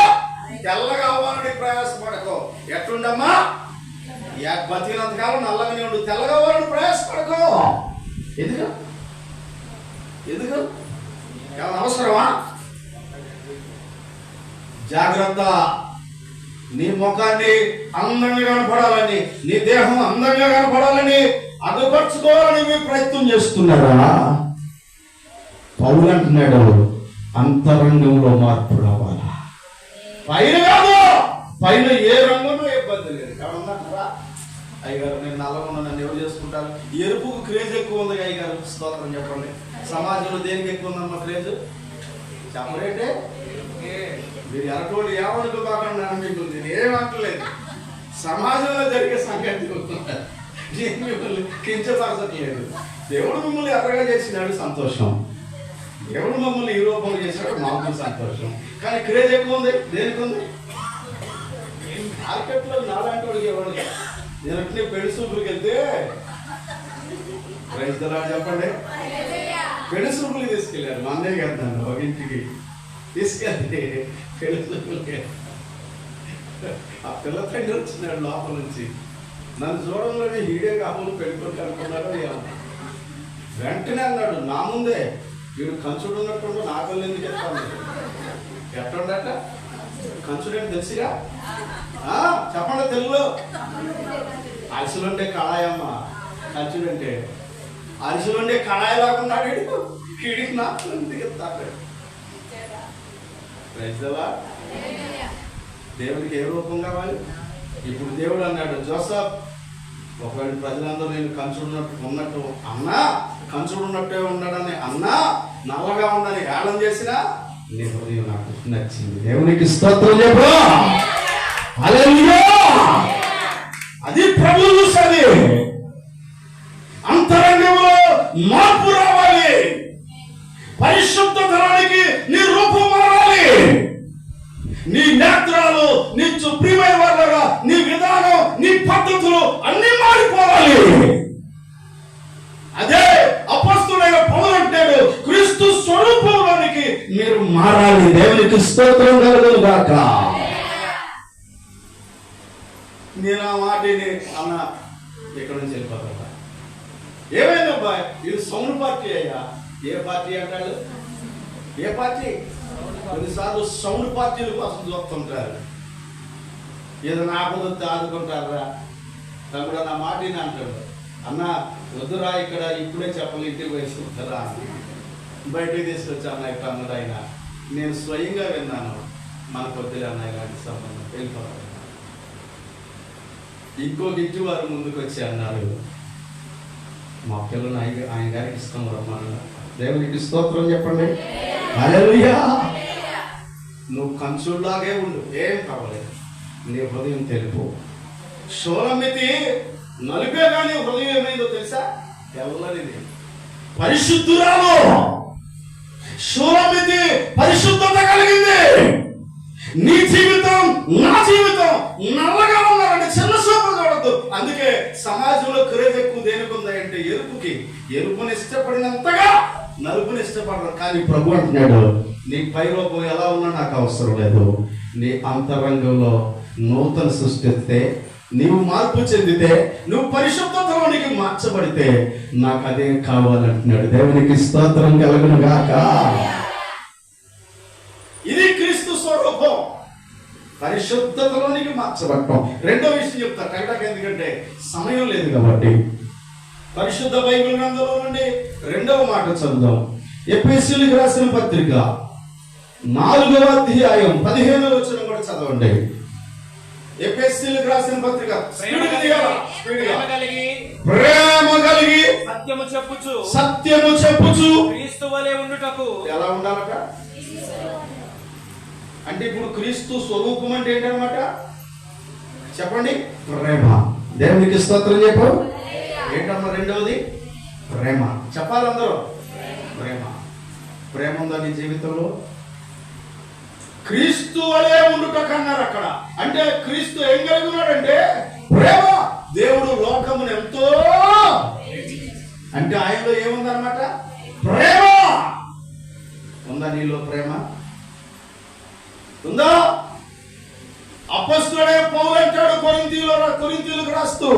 తెల్లగా అవ్వాలని ప్రయాసపడకో. ఎట్లుండమ్మా, బతికినంతకాలం నల్లగానే ఉండు, తెల్లగా అవ్వాలని ప్రయాసపడకో. ఎందుకు ఎందుకు ఏమైనా అవసరమా? జాగ్రత్త. నీ ముఖాన్ని అందంగా కనపడాలని, నీ దేహం అందంగా కనపడాలని, అదుపరుచుకోవాలని మీరు ప్రయత్నం చేస్తున్నారా? పౌలు అంటున్నాడు, అంతరంగంలో మార్పు రావాలా, పైన కాదు. పైన ఏ రంగులో ఇబ్బంది లేదు. ఏమన్నారా? అయ్యగారు నేను నల్లగా ఉన్నా, నన్ను ఎవరు చేసుకుంటారు? ఎరుపుకు క్రేజ్ ఎక్కువ ఉంది అయ్యగారు. స్తోత్రం చెప్పండి. సమాజంలో దేనికి ఎక్కువ ఉందమ్మా క్రేజ్? చెప్పలేంటే మీరు ఎరటోళ్ళు ఏమనుకోకుండా మీకు నేను ఏమంటలేదు. సమాజంలో జరిగే సంగతి నేను మిమ్మల్ని కించపరచట్లేదు. దేవుడు మిమ్మల్ని ఎర్రగా చేసినాడు, సంతోషం. దేవుడు మమ్మల్ని ఈ రూపంలో చేసినాడు, మాకు సంతోషం. కానీ క్రేజ్ ఎక్కువ ఉంది. దేనికి ఉంది? మార్కెట్లో నాలాంటి వాడికి ఎవరు? నేను పెళ్లి సూపులకు వెళ్తే చెప్పండి, పెళ్లి సూపులు తీసుకెళ్ళారు. మా అన్నయ్య గారు నన్ను ఒక ఇంటికి తీసుకెళ్తే పెళ్లి సూపులకి ఆ పిల్ల తండ్రి వచ్చినాడు లోపల నుంచి. నన్ను చూడంలోనే హీడే కావాలి పెళ్ళికొడుకు అనుకున్నాడో ఏమో. వెంటనే అన్నాడు నా ముందే, వీడు కంచుడు ఉన్నట్టు నా పిల్లలు ఎందుకు చెప్తాను? ఎట్టుండట కంచుడని తెలిసిగా? చెప్పండి తెలుగులో. అరిసెలుండే కళాయమ్మ, కంచుడంటే అరిసెలుండే కళాయి లాగున్నాడు వీడు. వీడికి నా ఎందుకు చెప్తాడు? దేవుడికి ఏ రూపం కావాలి? ఇప్పుడు దేవుడు అన్నాడు, జోసఫ్ ఒకవేళ ప్రజలందరూ నేను ఉన్నట్టు అన్నా, కంచుడున్నట్టే ఉన్నాడని అన్నా, నల్లగా ఉండని గాలం చేసినా నీ హృదయం నాకు నచ్చింది. దేవునికి స్తోత్రం చెప్పు. హల్లెలూయా. అది ప్రభువు చూసేది. అంతరంగంలో మార్పు రావాలి. పరిశుద్ధతనానికి నీ రూపం మారాలి. నీ నేత్రాలు, నీ ప్రియమైన వాళ్ళగా నీ విధానం, నీ పద్ధతులు అన్ని మారిపోవాలి. అదే అపొస్తలుడైన పౌలు అంటాడు, క్రీస్తు స్వరూపంలోనికి మీరు మారాలి. దేవునికి స్తోత్రం కలుగును గాక. నేను ఆ మాటని అన్న ఇక్కడ నుంచి వెళ్ళిపోతా. ఏమైంది అబ్బాయి, ఇది సౌండ్ పార్టీ అయ్యా. ఏ పార్టీ అంటాడు? ఏ పార్టీ? కొన్నిసార్లు సౌండ్ పార్టీల కోసం చూస్తుంటారు. ఏదైనా ఆపదొస్తే ఆదుకుంటారా? తమ్ముడు నా మాటని అంటాడు, అన్న వద్దురా ఇక్కడ ఇప్పుడే చెప్పాలి, ఇంటికి వేసుకుంటారా? బయటికి తీసుకొచ్చా అన్న ఇక్కడ అన్నది ఆయన. నేను స్వయంగా విన్నాను, మనకు వద్దులే అన్న ఇలాంటి సంబంధం, వెళ్ళిపోవాలి. ఇంకొక ఇంటి వారు ముందుకు వచ్చి అన్నారు, మా పిల్లలు ఆయన గారికి ఇష్టం రమ్మన్నా. దేవునికి స్తోత్రం చెప్పండి. హల్లెలూయా. నువ్వు కంచులాగే ఉండు, ఏం కావలేదు. నీ హృదయం తెలుపు. షోలమితి నలిపే కానీ హృదయం ఏమైందో తెలుసా? తెల్లనిది. పరిశుద్ధురాలు షోలమితి పరిశుద్ధత కలిగింది. నీ జీవితం, నా జీవితం నల్లగా ఉన్నారంటే చిన్న చూపు చూడద్దు. అందుకే సమాజంలో క్రేజ్ ఎక్కువ దేనికి ఉందంటే ఎరుపుకి. ఎరుపుని ఇష్టపడినంతగా నలుపుని ఇష్టపడరు. కానీ ప్రభు అంటున్నాడు, నీ పై రూపం ఎలా ఉన్నా నాకు అవసరం లేదు. నీ అంతరంగంలో నూతన సృష్టిస్తే నీవు మార్పు చెందితే, నువ్వు పరిశుద్ధతలోనికి మార్చబడితే నాకు అదే కావాలంటున్నాడు. దేవునికి స్తోత్రం కలుగును గాక. ఇది క్రీస్తు స్వరూపం, పరిశుద్ధతలోనికి మార్చబడటం. రెండో విషయం చెప్తా టైటాక్, ఎందుకంటే సమయం లేదు కాబట్టి. పరిశుద్ధ బైబిల్ గ్రంథంలో నుండి రెండవ మాట చదువుదాం. ఎఫెసీయులకు రాసిన పత్రిక 4వ అధ్యాయం 15వ వచనం కూడా చదవండి. ఎఫెసీయులకు రాసిన పత్రిక ప్రేమ కలిగి సత్యము చెప్పుచు క్రీస్తు వలె ఉండుటకు. ఎలా ఉండాలట అంటే, ఇప్పుడు క్రీస్తు స్వరూపం అంటే ఏంటన్నమాట చెప్పండి? ప్రేమ. దేవునికి స్తోత్రం చెప్పు. ఏంటమ్మా రెండవది? ప్రేమ. చెప్పాలందరూ ప్రేమ. ప్రేమ ఉందా నీ జీవితంలో? క్రీస్తు వలె ఉండుటకు అన్నారు అక్కడ. అంటే క్రీస్తు ఏం కలిగి ఉన్నాడంటే ప్రేమ. దేవుడు లోకమును ఎంతో, అంటే ఆయనలో ఏముందన్నమాట? ప్రేమ. ఉందా నీలో ప్రేమ? ఉందా? అపొస్తలుడైన పౌలు అంటాడు కొరింథీయులకు రాస్తూ,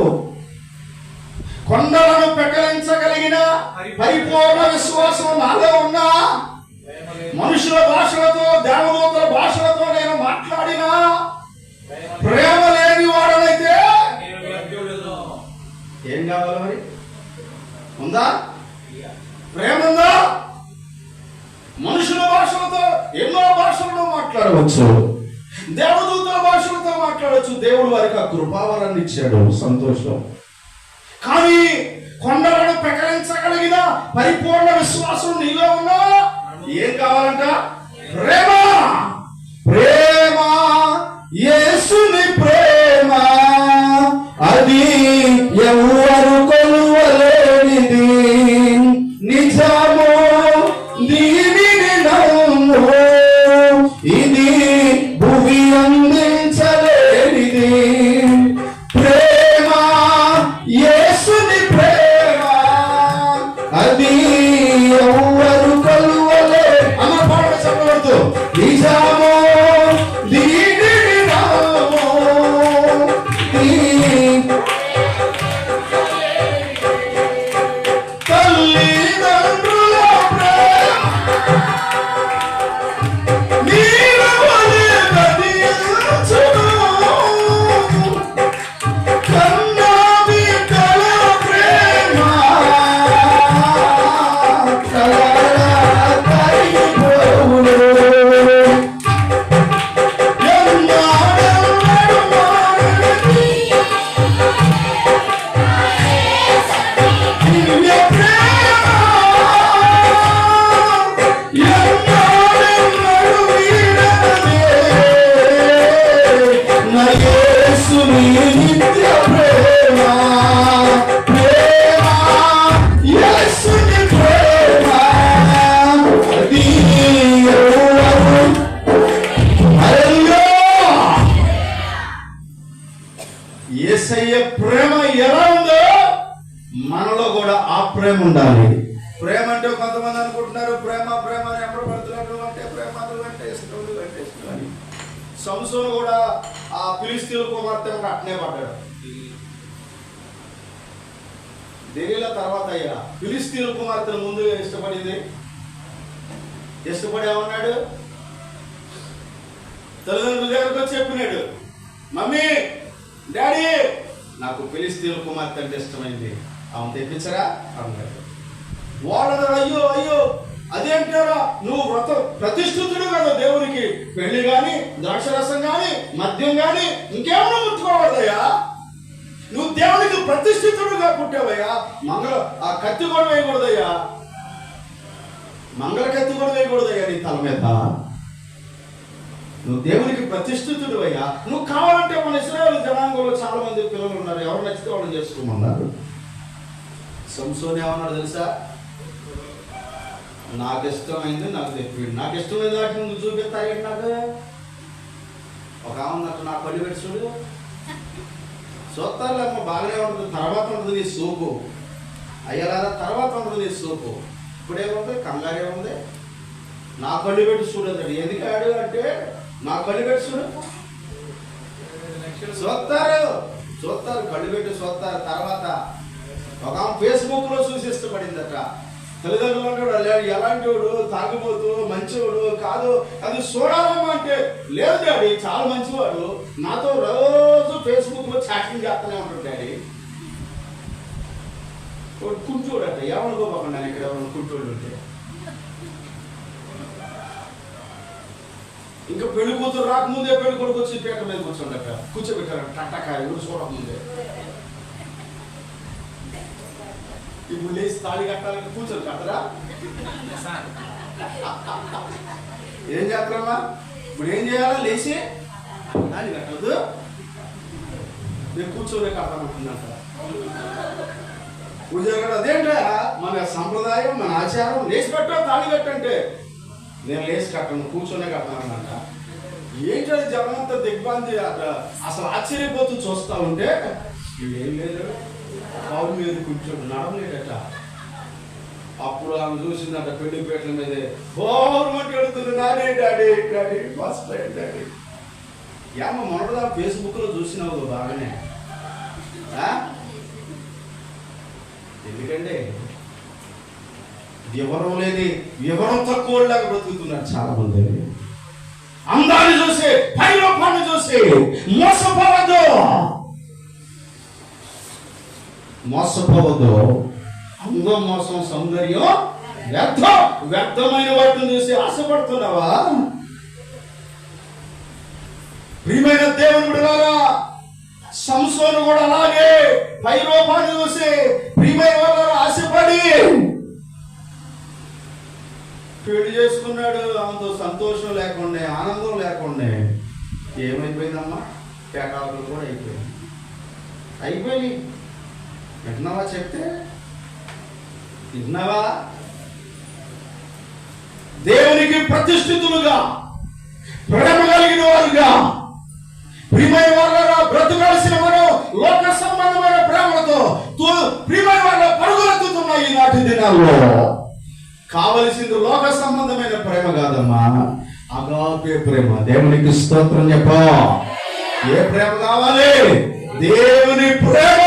కొండలను పెకలించగలిగిన పరిపూర్ణ విశ్వాసం నాలో ఉన్నా, మనుషుల భాషలతో దేవదూతల భాషలతో నేను మాట్లాడినా ప్రేమ లేని వాడనైతే ఏం కావాలి మరి? ఉందా ప్రేమ? ఉందా? మనుషుల భాషలతో ఎన్నో భాషలను మాట్లాడవచ్చు, దేవదూతల భాషలతో మాట్లాడవచ్చు. దేవుడు వారికి ఆ కృపావరాన్ని ఇచ్చాడు, సంతోషం. కానీ కొండలను పెకలించగలిగిన పరిపూర్ణ విశ్వాసం నీలో ఉన్నా ఏం కావాలంట? ప్రేమ. ప్రేమ, యేసుని ప్రేమ, అది ఎవరు కొలువలేనిది, నిజము దీనిని నమ్ము, ఇది భూమి అందించలేనిది. ప్రేమ, యేసుని ప్రేమ, అది ఎవరు కొలువలే అన్న పాట చెప్పబడుతూ, నిజము దీనిని నమ్ము, తల్లిదండ్రుల ప్రేమ నీరు వలె బతికించును, కన్నా బిడ్డల ప్రేమ కరిగిపోవును. ఎన్నాడెన్నడు మారని దివ్య ప్రేమ, ఎన్నాడెన్నడు వీడనిదే నా యేసుని నిత్య ప్రేమ. ప్రేమ, యేసుని ప్రేమ, అది ఎవరు. హల్లెలూయా. యేసయ్య ప్రేమ ఎలా ఉందో మనలో కూడా ఆ ప్రేమ ఉండాలి. ప్రేమ అంటే కొంతమంది అనుకుంటున్నారు ప్రేమ ప్రేమ అని ఎప్పుడు పడుతున్నట్టు అంటే ప్రేమ అంటే ఇష్టం అంటే ఇష్టం అని. సంసోను కూడా ఆ ఫిలిష్తీయుల కుమార్తె అట్నే పడ్డాడు. దెలీలా తర్వాత అయ్యా ఫిలిష్తీయుల కుమార్తెను ముందు ఇష్టపడి ఏమన్నాడు? తల్లిదండ్రుల దగ్గరకు వచ్చి చెప్పినాడు, మమ్మీ డాడీ నాకు ఫిలిష్తీయుల కుమార్తె అంటే ఇష్టమైంది, ఆమె తెప్పించరా అన్నాడు. వాళ్ళ అయ్యో అయ్యో అదేంటారా, నువ్వు ప్రతిష్ఠితుడు కదా దేవునికి, పెళ్లి గాని ద్రాక్షరసం గాని మద్యం గాని ఇంకేమన్నా ముట్టుకోవద్దయ్యా, నువ్వు దేవునికి ప్రతిష్ఠితుడుగా పుట్టావయ్యా, ఆ కత్తి కూడా వేయకూడదయ్యా, మంగళ కత్తి కూడా వేయకూడదయ్యా నీ తల మీద, నువ్వు దేవునికి ప్రతిష్ఠితుడు అయ్యా. నువ్వు కావాలంటే మన ఇశ్రాయేలు జనాంగంలో చాలా మంది పిల్లలు ఉన్నారు, ఎవరు నచ్చితే వాళ్ళు చేసుకోమన్నారు. సంసోను ఏమన్నాడు తెలుసా? నాకు ఇష్టమైంది నాకు తెప్పిండు, నాకు ఇష్టమైన వాటిని నువ్వు చూపిస్తాయి. నాకు ఒక ఆమె నాకు పడి పెట్టి చూడు, చూస్తారులే అమ్మ బాగానే ఉంటుంది, తర్వాత ఉంటుంది నీ సూపు అయ్యలారా, తర్వాత ఉంటుంది నీ సూపు, ఇప్పుడేముంది కంగారే ఉంది, నా కళ్ళు పెట్టి చూడతాడు. ఎందుకాడు అంటే నా కళ్ళు పెట్టి చూడు, చూస్తారు చూస్తారు, కళ్ళు పెట్టి చూస్తారు. తర్వాత ఒక ఫేస్బుక్ లో చూసి ఇష్టపడిందట. తల్లిదండ్రులు అంటాడు ఎలాంటి వాడు, తాగిపోతూ మంచివాడు కాదు, అది చూడాలమ్మా అంటే లేదు డాడీ చాలా మంచివాడు, నాతో రోజు ఫేస్బుక్ లో చాటింగ్ చేస్తూనే ఉంటాడు డాడీ. కుంటూడట, ఏమనుకోకుండా ఇక్కడ ఎవరైనా కుంటూడు ఉంటే. ఇంకా పెళ్లి కూతురు రాకముందే పెళ్లి కొడుకు వచ్చి పీట మీద కూర్చోండట, కూర్చోబెట్టారట టట్టకాయ ఎవరు చూడకముందే. ఇప్పుడు లేచి తాళి కట్టాలంటే కూర్చొని కట్టరా? ఏం చేస్తారమ్మా? ఇప్పుడు ఏం చేయాలా? లేచి తాళి కట్టదు, నేను కూర్చోనే కట్టాలంటున్నాక పూజ కూడా అదేంట మన సంప్రదాయం, మన ఆచారం. లేచి కట్టా తాళి కట్టంటే నేను లేచి కట్టను, కూర్చొనే కట్టానన్నట. ఏంటది జగనంతా దిగ్భ్రాంతి, అసలు ఆశ్చర్యపోతూ చూస్తా ఉంటే ఏం లేదు, కాలు మీద కూర్చోడు, నడవలేదట. అప్పుడు ఆమె చూసిందట పెళ్లి పీటల మీదే గవర్నమెంట్ అడుగుతుంది, నానే డాడీ డాడీ ఫస్ట్ డాడీ. ఏమో మొన్నదా ఫేస్బుక్ లో చూసినావు బాగానే. ఎందుకంటే వివరం లేని, వివరం తక్కువ లాగా బ్రతుకుతున్నారు చాలా మంది. అందాన్ని చూసి, పైలోపాన్ని చూసి మోసపోవద్దు, మోసపోవద్దు. అందం, మోసం, సౌందర్యం వ్యర్థం. వ్యర్థమైన వాటిని చూసి ఆశపడుతున్నావా? ప్రియమైన దేవుని బిడ్డలారా, సంసోను కూడా అలాగే పైరూపాన్ని చూసి ప్రియమైన వాళ్ళ ఆశపడి పెళ్లి చేసుకున్నాడు. ఆమెతో సంతోషం లేకుండా, ఆనందం లేకుండా ఏమైపోయిందమ్మా? పేకాకులు కూడా అయిపోయి. విన్నావా? చెప్తే విన్నావా? దేవునికి ప్రతిష్ఠితులుగా, ప్రేమ కలిగిన వారుగా, ప్రియమైన వాళ్ళ బ్రతకాల్సిన మనం లోక సంబంధమైన ప్రేమలతో ప్రియమైన వాళ్ళ పరుగులెత్తుతున్నాయి ఈనాటి దినాల్లో. కావలసింది లోక సంబంధమైన ప్రేమ కాదమ్మా, అగాపే ప్రేమ. దేవునికి స్తోత్రం చెప్ప. ఏ ప్రేమ కావాలి? దేవుని ప్రేమ.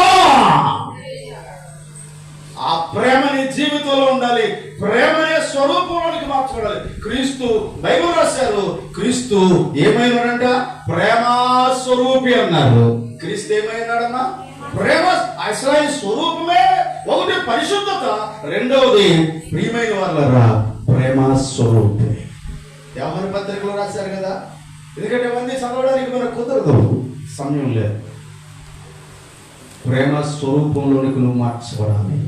ఆ ప్రేమ నీ జీవితంలో ఉండాలి. ప్రేమనే స్వరూపంలోనికి మార్చుకోవాలి. క్రీస్తు బైబిల్ రాశారు, క్రీస్తు ఏమైనాడంట? ప్రేమ స్వరూపి అన్నారు. క్రీస్తు ఏమైనాడమ్మా? ప్రేమ. అసలు స్వరూపమే ఒకటి పరిశుద్ధత, రెండవది ప్రియమైన వాళ్ళరా ప్రేమ స్వరూపి. యోహాను పత్రికలో రాశారు కదా. ఎందుకంటే అవన్నీ చదవడానికి మనకు కుదరదు, సమయం లేదు. ప్రేమ స్వరూపంలోనికి నువ్వు మార్చబడాలి.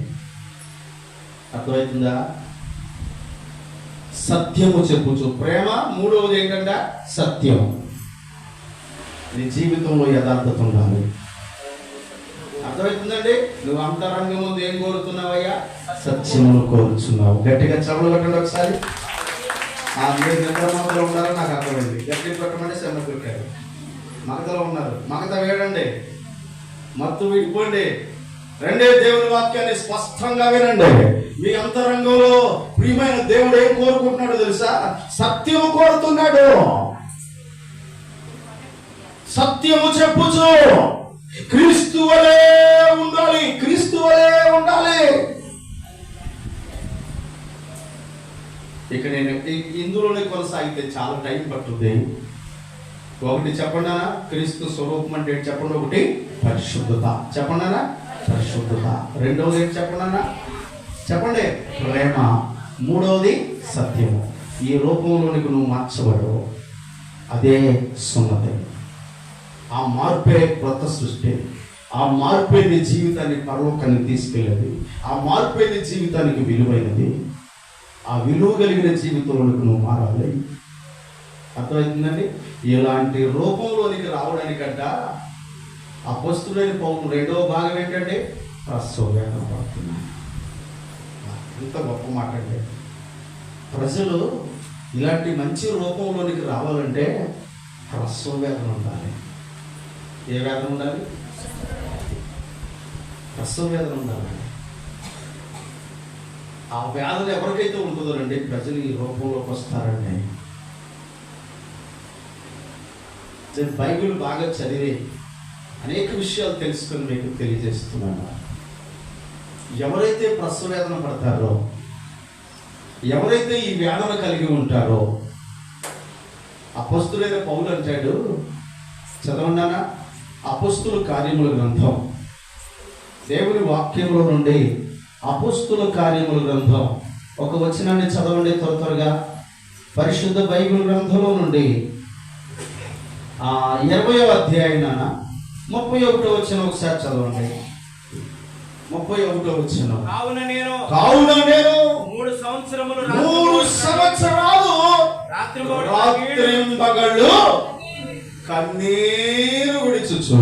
అర్థమవుతుందా? సత్యము చెప్పుచు ప్రేమ. మూడవది ఏంటంటే సత్యం. నీ జీవితంలో యథార్థత ఉండాలి. అర్థమవుతుందండి? నువ్వు అంతరంగం ముందు ఏం కోరుతున్నావయ్యా? సత్యమును కోరుచున్నావు. గట్టిగా చవలు కట్టండి ఒకసారి. మీరు నిద్రమతలో ఉన్నారని నాకు అర్థమైంది. గట్టిగా పెట్టమంటే సెమ్మ పెట్టారు. మగతలో ఉన్నారు, మగత వేడండి, మత్తు విడిపోండి. రెండే దేవుని వాక్యాన్ని స్పష్టంగా వినండి. మీ అంతరంగంలో ప్రియమైన దేవుడు ఏం కోరుకుంటున్నాడు తెలుసా? సత్యము కోరుతున్నాడు. సత్యము చెప్పుచు క్రీస్తు వలే ఉండాలి, క్రీస్తు వలే ఉండాలి. ఇక నేను ఇందులోనే కొనసాగితే చాలా టైం పట్టుద్ది. ఒకటి చెప్పండి, క్రీస్తు స్వరూపం అంటే చెప్పండి. ఒకటి పరిశుద్ధత, చెప్పండి పరిశుద్ధత. రెండవది ఏంటి చెప్పండి? చెప్పండి ప్రేమ. మూడవది సత్యము. ఈ రూపంలోనికి నువ్వు మార్చబడవు. అదే సున్నతి. ఆ మార్పే కొత్త సృష్టి. ఆ మార్పే నీ జీవితాన్ని పరలోకానికి తీసుకెళ్ళేది. ఆ మార్పే నీ జీవితానికి విలువైనది. ఆ విలువ కలిగిన జీవితంలోనికి నువ్వు మారాలి. అర్థమవుతుందండి? ఇలాంటి రూపంలోనికి రావడానికంట అపొస్తలుడైన పౌలు రెండవ భాగం ఏంటంటే ప్రసవవేదన పడుతున్నాయి. ఎంత గొప్ప మాట అంటే, ప్రజలు ఇలాంటి మంచి రూపంలోనికి రావాలంటే ప్రసవవేదన ఉండాలి. ఏ వేదన ఉండాలి? ప్రసవవేదన ఉండాలి. ఆ వేదన ఎవరికైతే ఉంటుందో అండి, ప్రజలు ఈ రూపంలోకి వస్తారండి. బైబిల్ బాగా చదివి అనేక విషయాలు తెలుసుకొని మీకు తెలియజేస్తున్నాను. ఎవరైతే ప్రసవ వేదన పడతారో, ఎవరైతే ఈ వేదన కలిగి ఉంటారో, అపొస్తలుడైన పౌలు అంటాడు, చదవండానా, అపొస్తలుల కార్యముల గ్రంథం, దేవుని వాక్యంలో నుండి అపొస్తలుల కార్యముల గ్రంథం ఒక వచనాన్ని చదవండి త్వరగా. పరిశుద్ధ బైబిల్ గ్రంథంలో నుండి 20వ అధ్యాయం 31వ వచనం ఒకసారి చదవండి. 31వ వచనం. కావున నేను 3 సంవత్సరాలు రాత్రింబగళ్ళు కన్నీరు విడిచుచు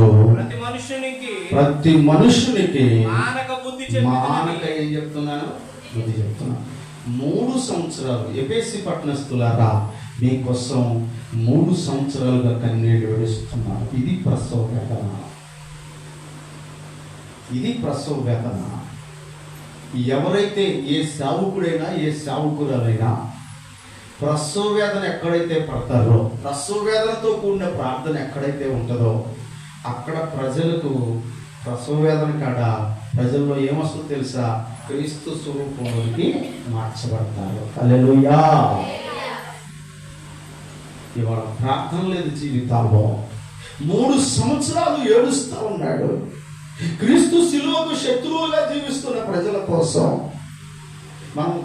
ప్రతి మనుషునికి మానక ఏం చెప్తున్నాను, బుద్ధి చెప్తున్నాను. 3 సంవత్సరాలు ఎఫెసీ పట్టణస్థులారా, మీకోసం 3 సంవత్సరాలుగా కన్నీళ్లు విడుస్తున్నాను. ఇది ప్రసవ వేదన, ఇది ప్రసవ వేదన. ఎవరైతే ఏ సేవకుడైనా ఏ సేవకురాలైనా ప్రసవ వేదన ఎక్కడైతే పడతారో, ప్రసవ వేదనతో కూడిన ప్రార్థన ఎక్కడైతే ఉంటుందో, అక్కడ ప్రజలకు ప్రసవ వేదన కాడ ప్రజల్లో ఏమొస్తుందో తెలుసా, క్రీస్తు స్వరూపంలోకి మార్చబడతారు. హల్లెలూయా. ఇవాళ ప్రార్థన లేదు జీవితాల్లో. 3 సంవత్సరాలు ఏడుస్తూ ఉన్నాడు. క్రీస్తు శిలువకు శత్రువుగా జీవిస్తున్న ప్రజల కోసం. మనం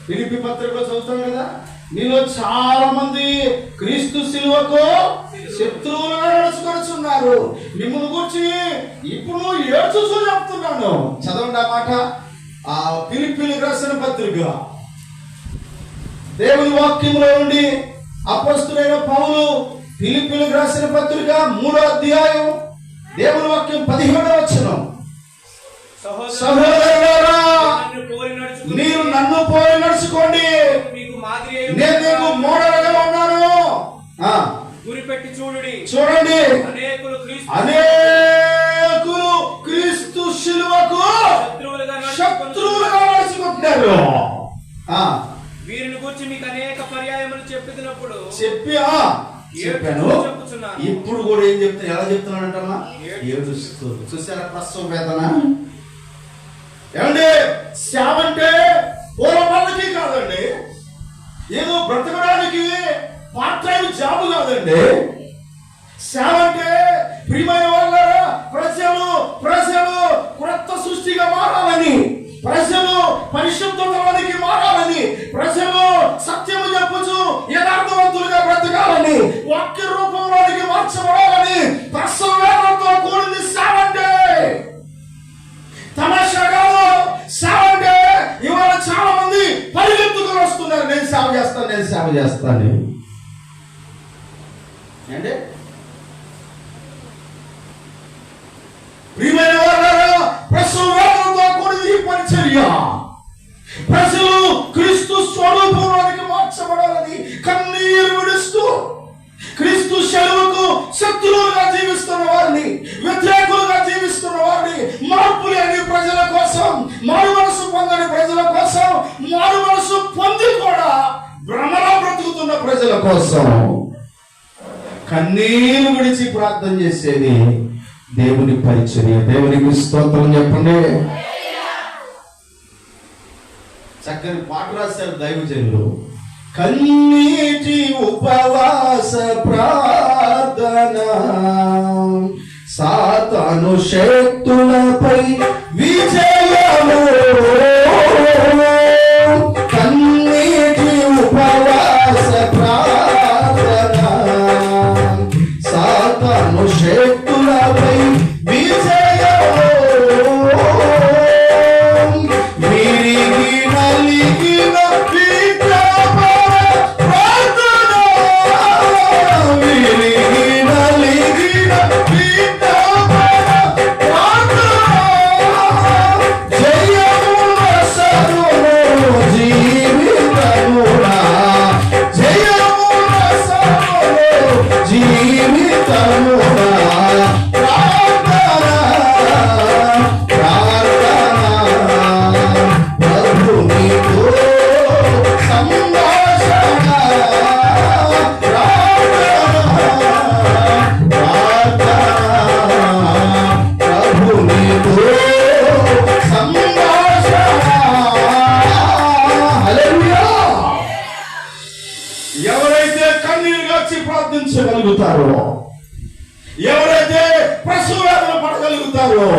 ఫిలిప్పీ పత్రికలో చదువుతాం కదా, మీలో చాలా మంది క్రీస్తు శిలువకు శత్రువులుగా నడుచుకొస్తున్నారు. మిమ్మల్ని గురించి ఇప్పుడు ఏడ్చుతూ చెప్తున్నాను. చదవండి ఆ మాట. ఫిలిప్పీలకు రాసిన పత్రిక, దేవుని వాక్యంలో నుండి అపొస్తలుడైన పౌలు ఫిలిప్పీలకు రాసిన పత్రిక 3వ అధ్యాయం దేవుని వాక్యం 17వ వచనం. సహోదరులారా, మీరు నన్ను పోలి నడుచుకోండి, నేను మీకు మోడల్గా ఉన్నాను. గురిపెట్టి చూడండి, అనేకులు క్రీస్తు శిలువకు శత్రువులుగా నడుచుకుంటున్నారు. వీరిని గురించి మీకు అనేక పర్యాయములు చెప్పినప్పుడు చెప్పాను. ఇప్పుడు కూడా ఏం చెప్తున్నా, ఎలా చెప్తున్నానంటమ్మా, ఏడుస్తూ. చూసారా ప్రసవ వేదన? ఏమండి, సేవంటే పూర్వపల్లకి కాదండి, ఏదో బ్రతకడానికి పార్ట్ టైం జాబ్ కాదండి. సేవంటే ప్రియమైన వాళ్ళారా, ప్రజలు క్రొత్త సృష్టిగా మారాలని, ప్రజలు పరిశుద్ధతలోనికి మారాలని, ప్రజలు సత్యము చెప్పచ్చు యథార్థవంతులుగా బ్రతకాలని, వాక్య రూపంలోనికి మార్చబడాలని ప్రసవ వేదనతో కూడింది సేవంటే. తమాషా కాదు సేవంటే. ఇవాళ చాలా మంది పరిగెత్తుకుని వస్తున్నారు, నేను సేవ చేస్తాను అంటే. ప్రియమైన వాళ్ళారా, ప్రసవ వేదనతో కూడింది ఈ పరిచర్య. ప్రజలు క్రీస్తు స్వరూపంలోనికి మార్చబడాలని కన్నీరు విడుస్తూ, క్రీస్తు శిలువకు శత్రువులుగా జీవిస్తున్న వారిని, వ్యతిరేకులుగా జీవిస్తున్న వారిని, మార్పు లేని ప్రజల కోసం, మారు మనసు పొందని ప్రజల కోసం, మారు మనసు పొంది కూడా భ్రమలో బ్రతుకుతున్న ప్రజల కోసం కన్నీరు విడిచి ప్రార్థన చేసేది దేవుని పరిచర్య. దేవునికి స్తోత్రం చెప్పండి. చక్కని పాట రాశారు దైవజనులు. కన్నీటి ఉపవాస ప్రార్థన సాతాను శక్తులపై విజయము. కన్నీటి ఉపవాస ప్రార్థన సాతాను శక్తులపై విజయము. విరిగి నలిగిన పడగలుగుతారో, ఎవరైతే ప్రసవ వేదన పడగలుగుతారో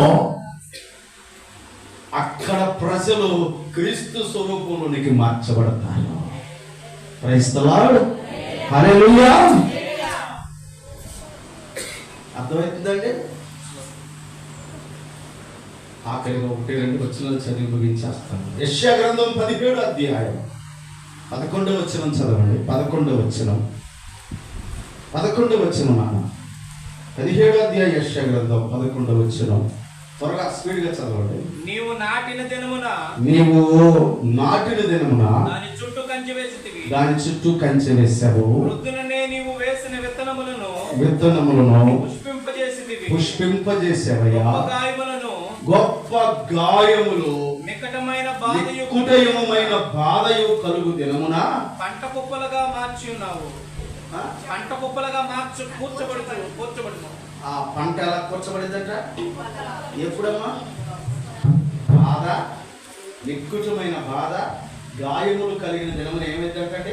అక్కడ ప్రజలు క్రీస్తు స్వరూపంలోనికి మార్చబడతారు. Praise the Lord. హల్లెలూయా. అర్థమవుతుందండి? ఆఖరిగా 1-2 వచనాలు చదివి ముగించేస్తాను. యెషయా గ్రంథం 17వ అధ్యాయం 11వ వచనం చదవండి. 11వ వచనం నాన్న. 17వ అధ్యాయం యెషయా గ్రంథం 11వ వచనం. త్వరగా స్పీడ్గా చదవండి. నీవు నాటిన దినమున దాని చుట్టూ కంచె వేసావు. వృద్ధులనే నీవు వేసిన విత్తనములను పుష్పింపజేసావయ్యా. గొప్ప గాయములు మిక్కటమైన బాధయు కలుగు దినమున పంట కుప్పలుగా మార్చి ఉన్నావు. పంట కుప్పలుగా కూర్చబడును. ఆ పంట ఎలా కూర్చబడిందంట? ఎప్పుడమ్మా? బాధ, నిక్కుటమైన బాధ, గాయములు కలిగిన దినమున ఏమైందంటే